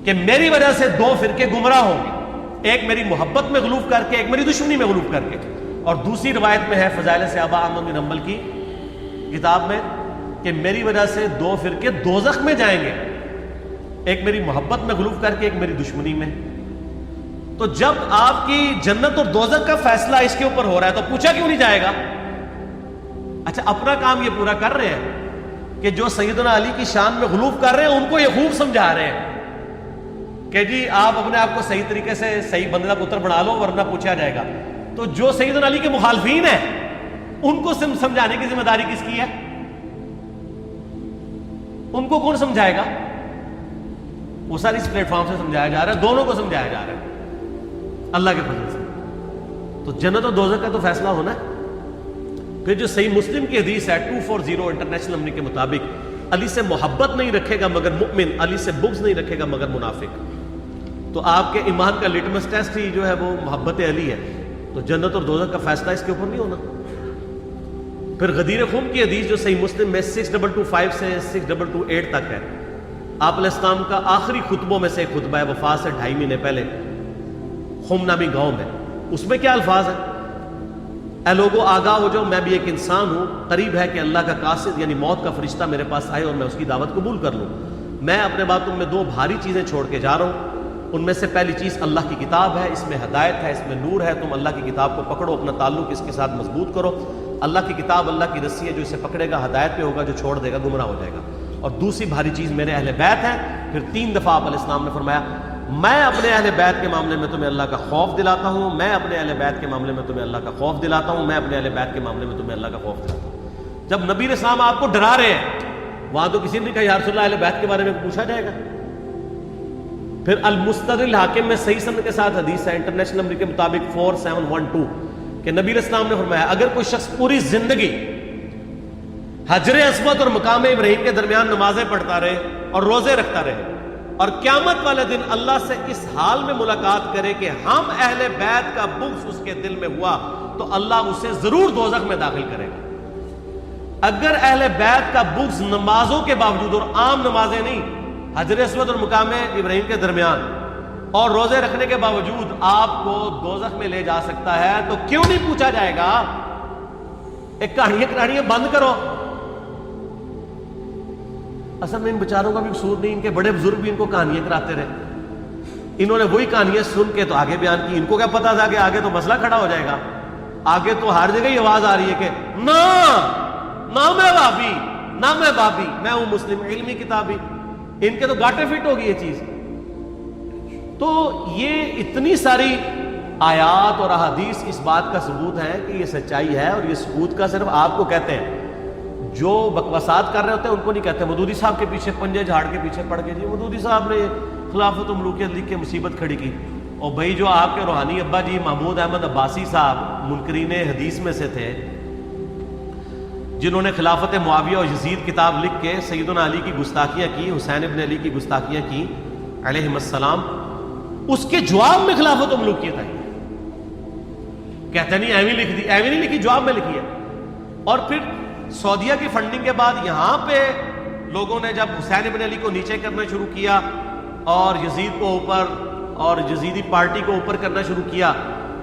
کہ میری وجہ سے 2 فرقے گمراہ ہوں گے، ایک میری محبت میں غلوف کر کے، ایک میری دشمنی میں غلوف کر کے۔ اور دوسری روایت میں ہے فضائل صحابہ احمد بن حنبل کی کتاب میں کہ میری وجہ سے 2 فرقے دوزخ میں جائیں گے، ایک میری محبت میں غلوف کر کے، ایک میری دشمنی میں۔ تو جب آپ کی جنت اور دوزخ کا فیصلہ اس کے اوپر ہو رہا ہے تو پوچھا کیوں نہیں جائے گا؟ اچھا اپنا کام یہ پورا کر رہے ہیں کہ جو سیدنا علی کی شان میں غلوف کر رہے ہیں ان کو یہ خوب سمجھا رہے ہیں کہ جی آپ اپنے آپ کو صحیح طریقے سے صحیح بندہ پتر بنا لو ورنہ پوچھا جائے گا۔ تو جو سیدنا علی کے مخالفین ہیں ان کو سمجھانے کی ذمہ داری کس کی ہے؟ ان کو کون سمجھائے گا؟ وہ ساری اس پلیٹ فارم سے سمجھایا جا رہا ہے، دونوں کو سمجھایا جا رہا ہے اللہ کے فضل سے۔ تو جنت اور دوزخ کا تو فیصلہ ہونا ہے۔ پھر جو صحیح مسلم کی حدیث ہے 240 انٹرنیشنل نمبر کے مطابق، علی سے محبت نہیں رکھے گا مگر مؤمن، علی سے بغض نہیں رکھے گا مگر منافق۔ تو آپ کے ایمان کا لٹمس ٹیسٹ ہی جو ہے وہ محبت علی ہے، تو جنت اور دوزخ کا فیصلہ اس کے اوپر نہیں ہونا۔ پھر غدیر خم کی حدیث جو صحیح مسلم میں 6225 سے 6228 تک ہے، آپ علیہ السلام کا آخری خطبوں میں سے ایک خطبہ ہے وفات سے 2.5 مہینے پہلے، خم نامی گاؤں میں۔ اس میں کیا الفاظ ہیں؟ اے لوگو آگاہ ہو جاؤ، میں بھی ایک انسان ہوں، قریب ہے کہ اللہ کا قاصد یعنی موت کا فرشتہ میرے پاس آئے اور میں اس کی دعوت قبول کر لوں۔ میں اپنے بعد تم میں 2 بھاری چیزیں چھوڑ کے جا رہا ہوں، ان میں سے پہلی چیز اللہ کی کتاب ہے، اس میں ہدایت ہے، اس میں نور ہے، تم اللہ کی کتاب کو پکڑو، اپنا تعلق اس کے ساتھ مضبوط کرو۔ اللہ کی کتاب اللہ کی رسی ہے، جو اسے پکڑے گا ہدایت پہ ہوگا، جو چھوڑ دے گا گمراہ ہو جائے گا۔ اور دوسری بھاری چیز میرے اہل بیت ہے۔ پھر 3 دفعہ آپ علیہ السلام نے فرمایا میں اپنے اہل بیت کے معاملے میں تمہیں اللہ کا خوف دلاتا ہوں، میں اپنے اہل بیت کے معاملے میں تمہیں اللہ کا خوف دلاتا ہوں، میں اپنے اہل بیت کے معاملے میں تمہیں اللہ کا خوف دلاتا ہوں۔ جب نبی علیہ السلام آپ کو ڈرا رہے ہیں، وہاں تو کسی نے کہا یا رسول اللہ اہل بیت کے بارے میں پوچھا جائے گا؟ پھر المستدرک الحاکم میں صحیح سند کے ساتھ حدیث ہے انٹرنیشنل نمبر کے مطابق 4712 کہ نبی علیہ السلام نے فرمایا اگر کوئی شخص پوری زندگی حجر اسود اور مقام ابراہیم کے درمیان نمازیں پڑھتا رہے اور روزے رکھتا رہے اور قیامت والے دن اللہ سے اس حال میں ملاقات کرے کہ ہم اہل بیت کا بغض اس کے دل میں ہوا، تو اللہ اسے ضرور دوزخ میں داخل کرے گا۔ اگر اہل بیت کا بغض نمازوں کے باوجود، اور عام نمازیں نہیں، حجر اسود اور مقام ابراہیم کے درمیان اور روزے رکھنے کے باوجود آپ کو دوزخ میں لے جا سکتا ہے، تو کیوں نہیں پوچھا جائے گا؟ ایک کہانیاں بند کرو۔ اصل میں ان بیچاروں کا بھی قصور نہیں، ان کے بڑے بزرگ بھی ان کو کہانیاں کراتے رہے، انہوں نے وہی کہانیاں سن کے تو آگے بیان کی۔ ان کو کیا پتا تھا کہ آگے تو مسئلہ کھڑا ہو جائے گا، آگے تو ہر جگہ ہی آواز آ رہی ہے کہ نہ میں بابی، نہ میں بابی، میں ہوں مسلم علمی کتابی۔ ان کے تو گاٹے فٹ ہوگی یہ چیز۔ تو یہ اتنی ساری آیات اور احادیث اس بات کا ثبوت ہے کہ یہ سچائی ہے، اور یہ ثبوت کا صرف آپ کو کہتے ہیں، جو بکواسات کر رہے ہوتے ہیں ان کو نہیں کہتے۔ مودودی صاحب کے پیچھے پنجے جھاڑ کے پیچھے پڑ کے جی مودودی صاحب نے خلافت و ملوکیت لکھ کے مصیبت کھڑی کی، اور بھائی جو آپ کے روحانی ابا جی محمود احمد عباسی صاحب منکرین حدیث میں سے تھے، جنہوں نے خلافت معاویہ اور یزید کتاب لکھ کے سیدنا علی کی گستاخیاں کی، حسین ابن علی کی گستاخیاں کی علیہم السلام، اس کے جواب میں خلافت و ملوکیت آئی۔ کہتے نہیں ایویں لکھ دی، ایویں نہیں لکھی، جواب میں لکھی ہے۔ اور پھر سعودیہ کی فنڈنگ کے بعد یہاں پہ لوگوں نے جب حسین ابن علی کو نیچے کرنا شروع کیا اور یزید کو اوپر اور یزیدی پارٹی کو اوپر کرنا شروع کیا،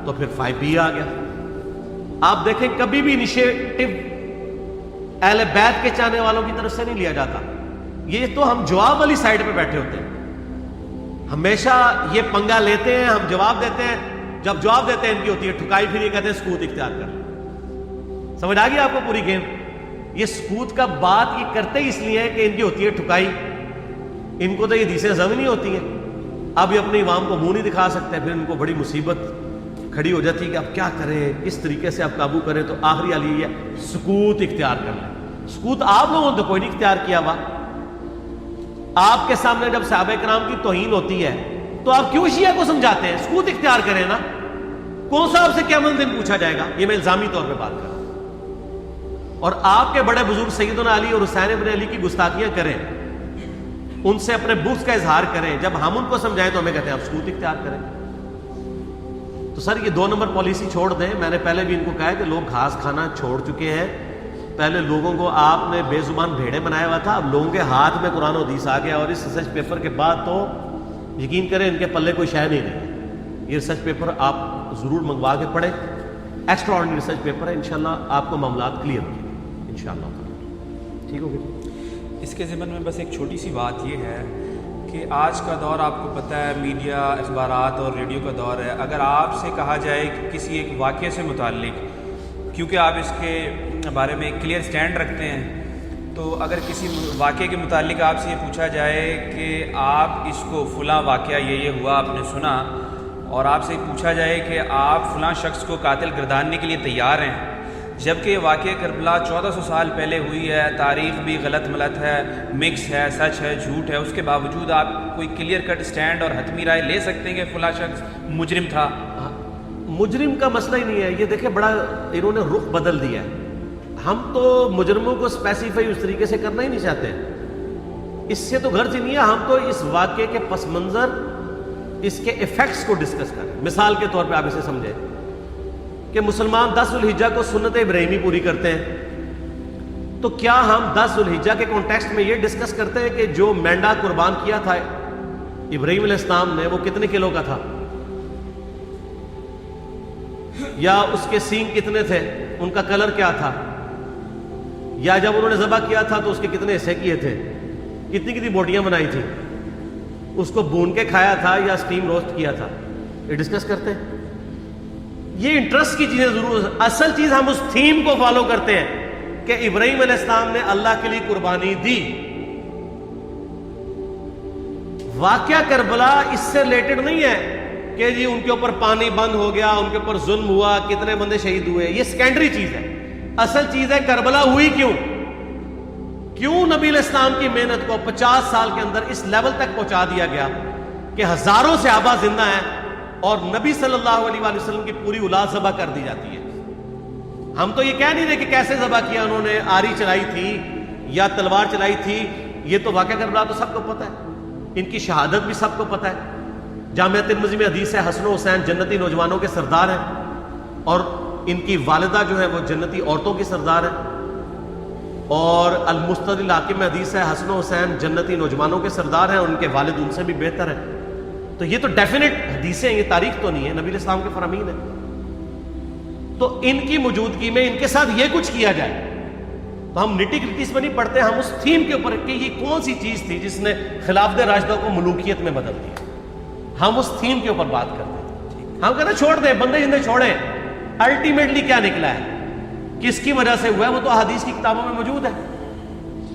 تو پھر 5B آ گیا۔ آپ دیکھیں کبھی بھی انیشیٹو اہل بیت کے چاہنے والوں کی طرف سے نہیں لیا جاتا. یہ تو ہم جواب والی سائڈ پہ بیٹھے ہوتے ہیں. ہمیشہ یہ پنگا لیتے ہیں, ہم جواب دیتے ہیں, جب جواب دیتے ہیں ان کی ہوتی ہے ٹھکائی, پھر یہ کہتے ہیں سکوت اختیار کر. سمجھ آ گئی آپ کو پوری گیم؟ یہ سکوت کا بات یہ کرتے ہی اس لیے کہ ان کی ہوتی ہے ٹھکائی. ان کو تو یہ حدیثیں ضم نہیں ہوتی ہیں. اب یہ اپنے عوام کو منہ نہیں دکھا سکتے, پھر ان کو بڑی مصیبت کھڑی ہو جاتی ہے کہ اب کیا کریں, کس طریقے سے آپ قابو کریں. تو آخری والی یہ سکوت اختیار کر لیں. سکوت آپ لوگوں نے تو کوئی نہیں اختیار کیا ہوا. آپ کے سامنے جب صحابہ کرام کی توہین ہوتی ہے تو آپ کیوں شیعہ کو سمجھاتے ہیں؟ سکوت اختیار کریں نا. کون سا آپ سے قیامت دن پوچھا جائے گا؟ یہ میں الزامی طور پہ بات کر رہا ہوں. اور آپ کے بڑے بزرگ سیدنا علی اور حسین ابن علی کی گستاخیاں کریں, ان سے اپنے بغض کا اظہار کریں, جب ہم ان کو سمجھائیں تو ہمیں کہتے ہیں آپ سکوت اختیار کریں. تو سر یہ 2 نمبر پالیسی چھوڑ دیں. میں نے پہلے بھی ان کو کہا ہے کہ لوگ گھاس کھانا چھوڑ چکے ہیں. پہلے لوگوں کو آپ نے بے زبان بھیڑے بنایا ہوا تھا, اب لوگوں کے ہاتھ میں قرآن و حدیث آ گیا. اور اس ریسرچ پیپر کے بعد تو یقین کریں ان کے پلے کوئی شے نہیں رہی. یہ ریسرچ پیپر آپ ضرور منگوا کے پڑھیں. ایکسٹرا آرڈنری ریسرچ پیپر ہے. انشاءاللہ آپ کو معاملات کلیئر ہوں گے انشاءاللہ. ٹھیک ہوگی. اس کے ضمن میں بس ایک چھوٹی سی بات یہ ہے کہ آج کا دور آپ کو پتہ ہے میڈیا, اخبارات اور ریڈیو کا دور ہے. اگر آپ سے کہا جائے کہ کسی ایک واقعے سے متعلق, کیونکہ آپ اس کے بارے میں ایک کلیئر سٹینڈ رکھتے ہیں, تو اگر کسی واقعے کے متعلق آپ سے یہ پوچھا جائے کہ آپ اس کو فلاں واقعہ یہ ہوا آپ نے سنا, اور آپ سے پوچھا جائے کہ آپ فلاں شخص کو قاتل گرداننے کے لیے تیار ہیں, جبکہ واقعہ کربلا 1400 سال پہلے ہوئی ہے, تاریخ بھی غلط ملت ہے, مکس ہے, سچ ہے, جھوٹ ہے, اس کے باوجود آپ کوئی کلیئر کٹ سٹینڈ اور حتمی رائے لے سکتے ہیں کہ فلاں شخص مجرم تھا؟ مجرم کا مسئلہ ہی نہیں ہے. یہ دیکھیں بڑا انہوں نے رخ بدل دیا ہے. ہم تو مجرموں کو اسپیسیفائی اس طریقے سے کرنا ہی نہیں چاہتے. اس سے تو غرض ہی نہیں ہے. ہم تو اس واقعے کے پس منظر, اس کے ایفیکٹس کو ڈسکس کریں. مثال کے طور پہ آپ اسے سمجھیں کہ مسلمان 10 ذوالحجہ کو سنت ابراہیمی پوری کرتے ہیں, تو کیا ہم 10 ذوالحجہ کے کانٹیکسٹ میں یہ ڈسکس کرتے ہیں کہ جو مینڈا قربان کیا تھا ابراہیم علیہ السلام نے وہ کتنے کلو کا تھا, یا اس کے سینگ کتنے تھے, ان کا کلر کیا تھا, یا جب انہوں نے ذبح کیا تھا تو اس کے کتنے حصے کیے تھے, کتنی بوٹیاں بنائی تھی, اس کو بھون کے کھایا تھا یا سٹیم روسٹ کیا تھا؟ یہ ڈسکس کرتے ہیں. یہ انٹرسٹ کی چیزیں ضرور. اصل چیز ہم اس تھیم کو فالو کرتے ہیں کہ ابراہیم علیہ السلام نے اللہ کے لیے قربانی دی. واقعہ کربلا اس سے ریلیٹڈ نہیں ہے کہ جی ان کے اوپر پانی بند ہو گیا, ان کے اوپر ظلم ہوا, کتنے بندے شہید ہوئے. یہ سیکنڈری چیز ہے. اصل چیز ہے کربلا ہوئی کیوں نبی علیہ السلام کی محنت کو 50 سال کے اندر اس لیول تک پہنچا دیا گیا کہ ہزاروں صحابہ زندہ ہیں اور نبی صلی اللہ علیہ وآلہ وسلم کی پوری اولاد ذبح کر دی جاتی ہے. ہم تو یہ کہہ نہیں رہے کہ کیسے ذبح کیا انہوں نے, آری چلائی تھی یا تلوار چلائی تھی. یہ تو واقعہ کربلا تو سب کو پتہ ہے, ان کی شہادت بھی سب کو پتہ ہے. جامعہ ترمذی میں حدیث ہے حسن و حسین جنتی نوجوانوں کے سردار ہیں, اور ان کی والدہ جو ہے وہ جنتی عورتوں کی سردار ہے. اور المستدل حاکم میں حدیث ہے حسن و حسین جنتی نوجوانوں کے سردار ہیں, اور ان کے والد ان سے بھی بہتر ہیں. تو یہ تو ڈیفینٹ حدیثیں ہیں, یہ تاریخ تو نہیں ہے, نبی علیہ السلام کے فرامین ہیں. تو ان کی موجودگی میں ان کے ساتھ یہ کچھ کیا جائے تو ہم نٹی گرٹیز میں نہیں پڑھتے, ہم اس تھیم کے اوپر کہ یہ کون سی چیز تھی جس نے خلافت راشدہ کو ملوکیت میں بدل دیا, ہم اس تھیم کے اوپر بات کرتے ہیں. ہم کہتے ہیں چھوڑ دیں, بندے جندے چھوڑیں. الٹیمیٹلی کیا نکلا ہے, کس کی وجہ سے ہوا ہے, وہ تو حدیث کی کتابوں میں موجود ہے.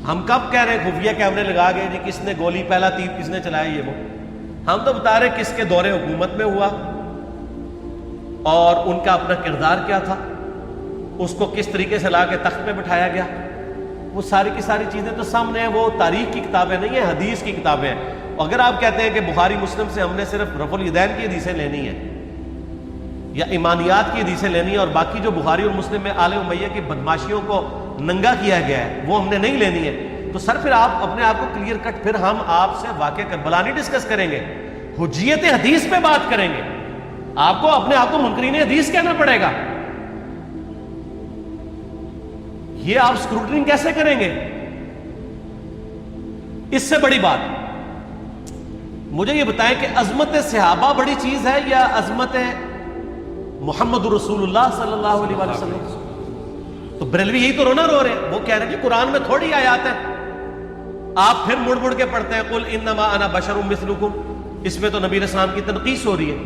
ہم کب کہہ رہے ہیں خفیہ کیمرے لگا گئے جی کس نے گولی, پہلا تیر کس نے چلایا, یہ وہ. ہم تو بتا رہے کس کے دور حکومت میں ہوا اور ان کا اپنا کردار کیا تھا, اس کو کس طریقے سے لا کے تخت پہ بٹھایا گیا. وہ ساری کی ساری چیزیں تو سامنے ہیں. وہ تاریخ کی کتابیں نہیں ہیں, حدیث کی کتابیں ہیں. اگر آپ کہتے ہیں کہ بخاری مسلم سے ہم نے صرف رفع الیدین کی حدیثیں لینی ہیں یا ایمانیات کی حدیثیں لینی ہیں, اور باقی جو بخاری اور مسلم میں آل امیہ کی بدماشیوں کو ننگا کیا گیا ہے وہ ہم نے نہیں لینی ہے, تو سر پھر آپ اپنے آپ کو کلیئر کٹ, پھر ہم آپ سے واقعہ کربلا نہیں ڈسکس کریں گے, حجیت حدیث پہ بات کریں گے. آپ کو اپنے آپ کو منکرین حدیث کہنا پڑے گا. یہ آپ اسکروٹنگ کیسے کریں گے؟ اس سے بڑی بات مجھے یہ بتائیں کہ عظمت صحابہ بڑی چیز ہے یا عظمت محمد رسول اللہ صلی اللہ علیہ وسلم؟ تو بریلوی یہی تو رونا رو رہے ہیں، وہ کہہ رہے ہیں کہ قرآن میں تھوڑی آیات ہیں، آپ پھر مڑ مڑ کے پڑھتے ہیں قل انما انا بشر مثلکم، اس میں تو نبی علیہ السلام کی تنقیص ہو رہی ہے.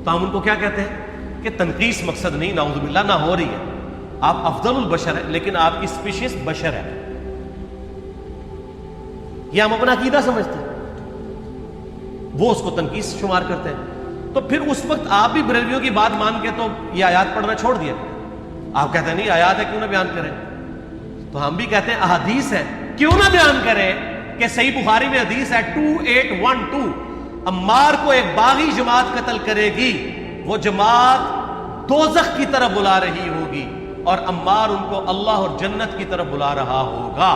تو ہم ان کو کیا کہتے ہیں کہ تنقیص مقصد نہیں، نعوذ باللہ، نہ ہو رہی ہے. آپ افضل البشر ہیں لیکن آپ کی سپیشیز بشر ہے، یہ ہم اپنا عقیدہ سمجھتے ہیں، وہ اس کو تنقیص شمار کرتے ہیں. تو پھر اس وقت آپ بھی بریلویوں کی بات مان کے تو یہ آیات پڑھنا چھوڑ دیا. آپ کہتے ہیں نہیں آیات ہے کیوں نہ بیان کریں، تو ہم بھی کہتے ہیں احادیث ہے کیوں نہ بیان کریں. کہ صحیح بخاری میں حدیث ہے 2812 عمار کو ایک باغی جماعت قتل کرے گی، وہ جماعت دوزخ کی طرف بلا رہی ہوگی اور عمار ان کو اللہ اور جنت کی طرف بلا رہا ہوگا.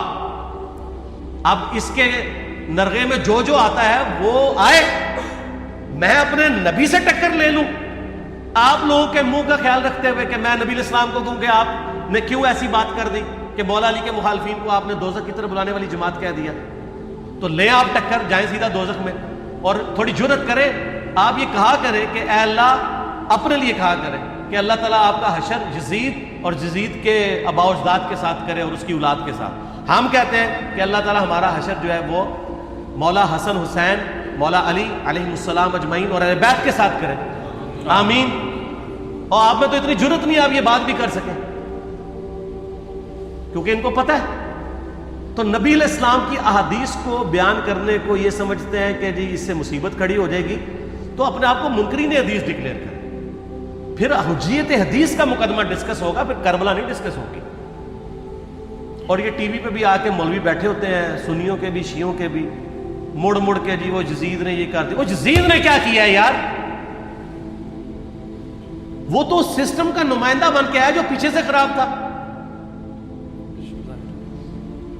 اب اس کے نرغے میں جو جو آتا ہے وہ آئے، میں اپنے نبی سے ٹکر لے لوں. آپ لوگوں کے منہ کا خیال رکھتے ہوئے کہ میں نبی علیہ السلام کو کہوں کہ آپ نے کیوں ایسی بات کر دی کہ مولا علی کے مخالفین کو آپ نے دوزخ کی طرف بلانے والی جماعت کہہ دیا. تو لیں آپ ٹکر، جائیں سیدھا دوزخ میں، اور تھوڑی جرت کریں آپ یہ کہا کریں کہ اے اللہ، اپنے لیے کہا کریں کہ اللہ تعالیٰ آپ کا حشر یزید اور یزید کے آباء و اجداد کے ساتھ کرے اور اس کی اولاد کے ساتھ. ہم کہتے ہیں کہ اللہ تعالیٰ ہمارا حشر جو ہے وہ مولا حسن حسین، مولا علی علیہ السلام اجمعین اور اہل بیت کے ساتھ کرے، آمین. اور آپ میں تو اتنی جرت نہیں آپ یہ بات بھی کر سکیں، کیونکہ ان کو پتہ ہے. تو نبی علیہ السلام کی احادیث کو بیان کرنے کو یہ سمجھتے ہیں کہ جی اس سے مصیبت کھڑی ہو جائے گی، تو اپنے آپ کو منکرین حدیث ڈکلیئر کریں. پھر حجیت حدیث کا مقدمہ ڈسکس ہوگا، پھر کربلا نہیں ڈسکس ہوگی. اور یہ ٹی وی پہ بھی آ کے مولوی بیٹھے ہوتے ہیں، سنیوں کے بھی شیعوں کے بھی، مڑ مڑ کے جی وہ یزید نے یہ کر دیا. وہ یزید نے کیا کیا ہے یار؟ وہ تو سسٹم کا نمائندہ بن کے آیا جو پیچھے سے خراب تھا.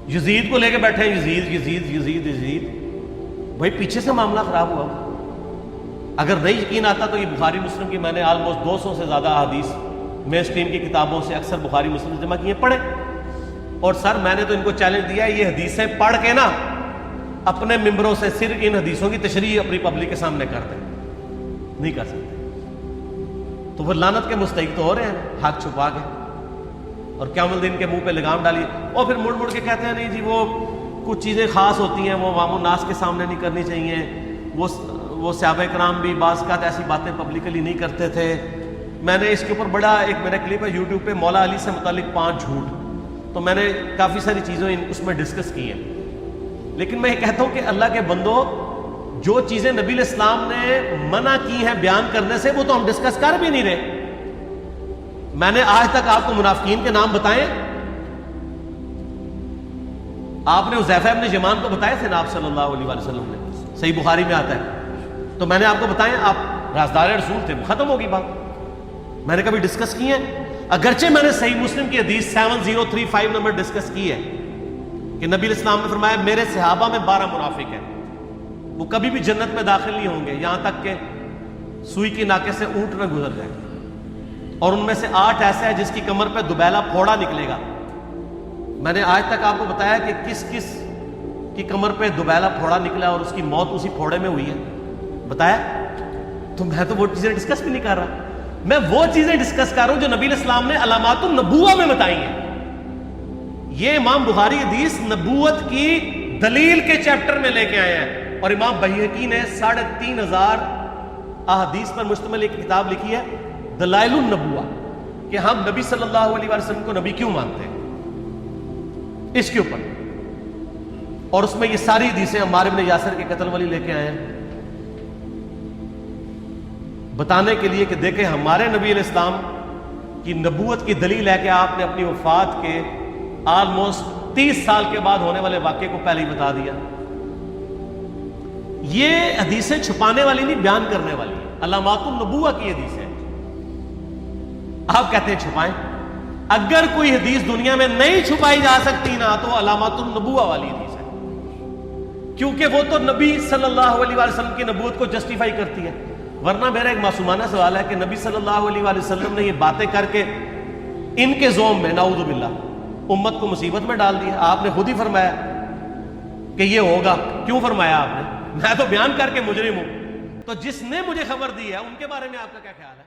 یزید کو لے کے بیٹھے ہیں، یزید یزید یزید یزید، بھائی پیچھے سے معاملہ خراب ہوا. اگر نہیں یقین آتا تو یہ بخاری مسلم کی میں نے آلموسٹ 200 سے زیادہ احادیث مین اسٹریم کی کتابوں سے اکثر بخاری مسلم جمع کیے، پڑھے. اور سر میں نے تو ان کو چیلنج دیا ہے، یہ حدیثیں پڑھ کے نا اپنے ممبروں سے صرف ان حدیثوں کی تشریح اپنی پبلک کے سامنے کر دیں. نہیں کر سکتے تو وہ لعنت کے مستحق تو ہو رہے ہیں حق چھپا کے، اور قیام الدین کے منہ پہ لگام ڈالیے. اور پھر مڑ مڑ کے کہتے ہیں نہیں جی وہ کچھ چیزیں خاص ہوتی ہیں وہ عوام الناس کے سامنے نہیں کرنی چاہیے. وہ صحابہ کرام بھی بعض اوقات ایسی باتیں پبلکلی نہیں کرتے تھے. میں نے اس کے اوپر بڑا ایک میرا کلپ ہے یوٹیوب پہ، مولا علی سے متعلق 5 جھوٹ، تو میں نے کافی ساری چیزیں اس میں ڈسکس کی ہیں. لیکن میں یہ کہتا ہوں کہ اللہ کے بندو، جو چیزیں نبی علیہ السلام نے منع کی ہیں بیان کرنے سے وہ تو ہم ڈسکس کر بھی نہیں رہے. میں نے آج تک آپ کو منافقین کے نام بتائے؟ آپ نے حذیفہ ابن یمان کو بتائے تھے نا آپ صلی اللہ علیہ وسلم نے، صحیح بخاری میں آتا ہے. تو میں نے آپ کو بتائے، آپ رازدار رسول تھے، ختم ہوگی بات. میں نے کبھی ڈسکس کی ہے؟ اگرچہ میں نے صحیح مسلم کی حدیث 7035 نمبر ڈسکس کی ہے کہ نبی علیہ السلام نے فرمایا میرے صحابہ میں 12 منافق ہیں، وہ کبھی بھی جنت میں داخل نہیں ہوں گے یہاں تک کہ سوئی کی ناکے سے اونٹ نہ گزر جائے. اور ان میں سے 8 ایسے ہیں جس کی کمر پہ دوبیلا پھوڑا نکلے گا. میں نے آج تک آپ کو بتایا کہ کس کس کی کمر پہ دوبیلا پھوڑا نکلا اور اس کی موت اسی پھوڑے میں ہوئی ہے؟ بتایا؟ تو میں تو وہ چیزیں ڈسکس بھی نہیں کر رہا، میں وہ چیزیں ڈسکس کر رہا ہوں جو نبی علیہ السلام نے علامات النبوہ میں بتائی ہیں. یہ امام بخاری حدیث نبوت کی دلیل کے چیپٹر میں لے کے آئے ہیں، اور امام بہقی نے 3500 احادیث پر مشتمل ایک کتاب لکھی ہے دلائل النبوہ، کہ ہم نبی صلی اللہ علیہ وسلم کو نبی کیوں مانتے ہیں اس کے اوپر. اور اس میں یہ ساری حدیثیں عمار بن یاسر کے قتل والی لے کے آئے ہیں بتانے کے لیے کہ دیکھیں ہمارے نبی علیہ السلام کی نبوت کی دلیل ہے کہ آپ نے اپنی وفات کے آلموسٹ 30 سال کے بعد ہونے والے واقعے کو پہلے ہی بتا دیا. یہ حدیثیں چھپانے والی نہیں، بیان کرنے والی ہیں، علامات النبوہ کی حدیثیں. آپ کہتے ہیں چھپائیں، اگر کوئی حدیث دنیا میں نہیں چھپائی جا سکتی نا تو علامات النبوہ والی حدیث ہے، کیونکہ وہ تو نبی صلی اللہ علیہ وسلم کی نبوت کو جسٹیفائی کرتی ہے. ورنہ میرا ایک معصومانہ سوال ہے کہ نبی صلی اللہ علیہ وسلم نے یہ باتیں کر کے ان کے زوم میں نعوذ باللہ امت کو مصیبت میں ڈال دیا. آپ نے خود ہی فرمایا کہ یہ ہوگا. کیوں فرمایا آپ نے؟ میں تو بیان کر کے مجرم ہوں. تو جس نے مجھے خبر دی ہے ان کے بارے میں آپ کا کیا خیال ہے؟